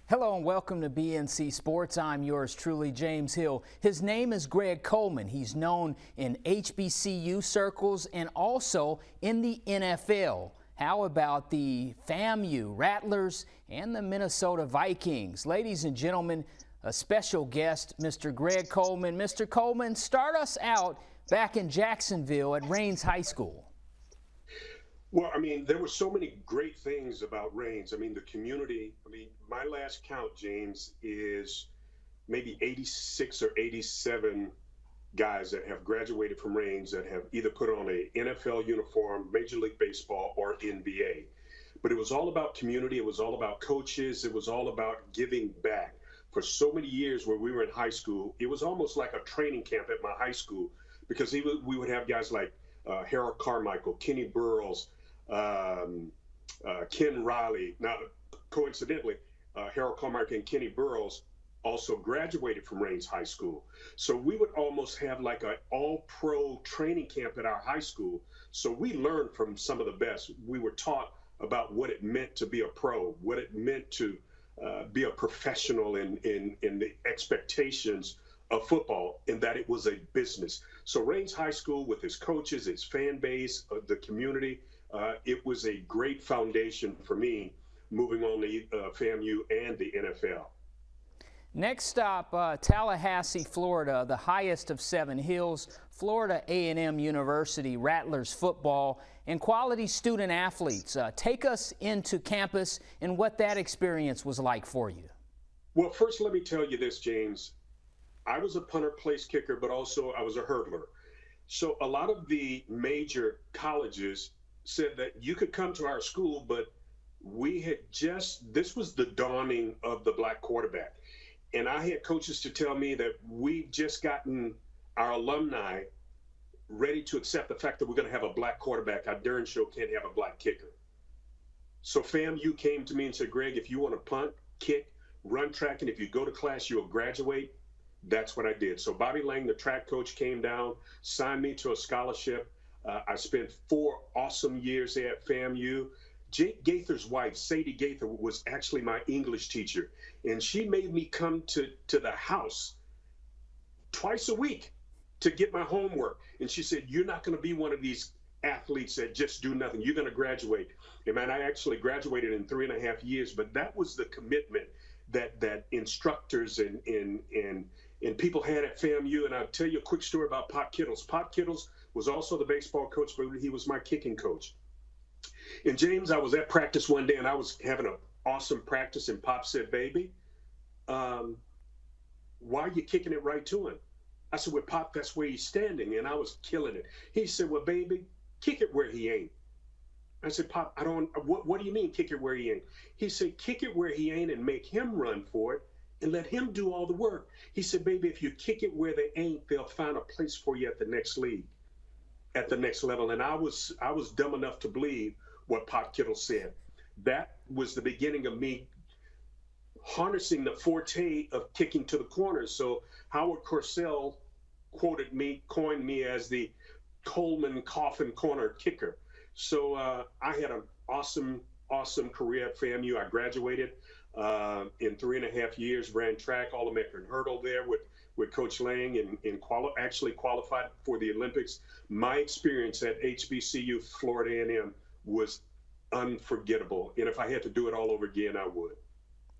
Hello and welcome to BNC Sports. I'm yours truly, James Hill. His name is Greg Coleman. He's known in HBCU circles and also in the NFL. How about the FAMU Rattlers and the Minnesota Vikings? Ladies and gentlemen, a special guest, Mr. Greg Coleman. Mr. Coleman, start us out back in Jacksonville at Raines High School. Well, I mean, there were so many great things about Raines. I mean, the community. I mean, my last count, James, is maybe 86 or 87 guys that have graduated from Raines that have either put on a NFL uniform, Major League Baseball, or NBA. But it was all about community. It was all about coaches. It was all about giving back. For so many years when we were in high school, it was almost like a training camp at my high school because we would have guys like Harold Carmichael, Kenny Burroughs, Ken Riley. Now, coincidentally, Harold Carmichael and Kenny Burroughs also graduated from Raines High School. So we would almost have like an all-pro training camp at our high school. So we learned from some of the best. We were taught about what it meant to be a pro, what it meant to be a professional in the expectations of football, and that it was a business. So Raines High School, with its coaches, its fan base, the community, it was a great foundation for me moving on to FAMU and the NFL. Next stop, Tallahassee, Florida, the highest of 7 hills, Florida A&M University, Rattlers football, and quality student athletes. Take us into campus and what that experience was like for you. Well, first let me tell you this, James. I was a punter, place kicker, but also I was a hurdler. So a lot of the major colleges said that you could come to our school, but we had this was the dawning of the black quarterback. And I had coaches to tell me that we've just gotten our alumni ready to accept the fact that we're going to have a black quarterback. I darn sure can't have a black kicker. So FAMU came to me and said, Greg, if you want to punt, kick, run track, and if you go to class, you'll graduate. That's what I did. So Bobby Lang, the track coach, came down, signed me to a scholarship. I spent 4 awesome years there at FAMU. Jake Gaither's wife, Sadie Gaither, was actually my English teacher, and she made me come to the house twice a week to get my homework. And she said, you're not going to be one of these athletes that just do nothing. You're going to graduate. And man, I actually graduated in 3.5 years, but that was the commitment that instructors and people had at FAMU. And I'll tell you a quick story about Pop Kittles. Pop Kittles was also the baseball coach, but he was my kicking coach. And James, I was at practice one day and I was having an awesome practice, and Pop said, baby, why are you kicking it right to him? I said, well, Pop, that's where he's standing. And I was killing it. He said, well, baby, kick it where he ain't. I said, Pop, what do you mean kick it where he ain't? He said, kick it where he ain't and make him run for it and let him do all the work. He said, baby, if you kick it where they ain't, they'll find a place for you at the next league, at the next level. And I was dumb enough to believe what Pop Kittle said. That was the beginning of me harnessing the forte of kicking to the corners. So Howard Cosell coined me as the Coleman coffin corner kicker. So I had an awesome career at FAMU. I graduated in 3.5 years, ran track, All-American hurdle there with Coach Lang, and actually qualified for the Olympics. My experience at HBCU Florida A&M was unforgettable. And if I had to do it all over again, I would.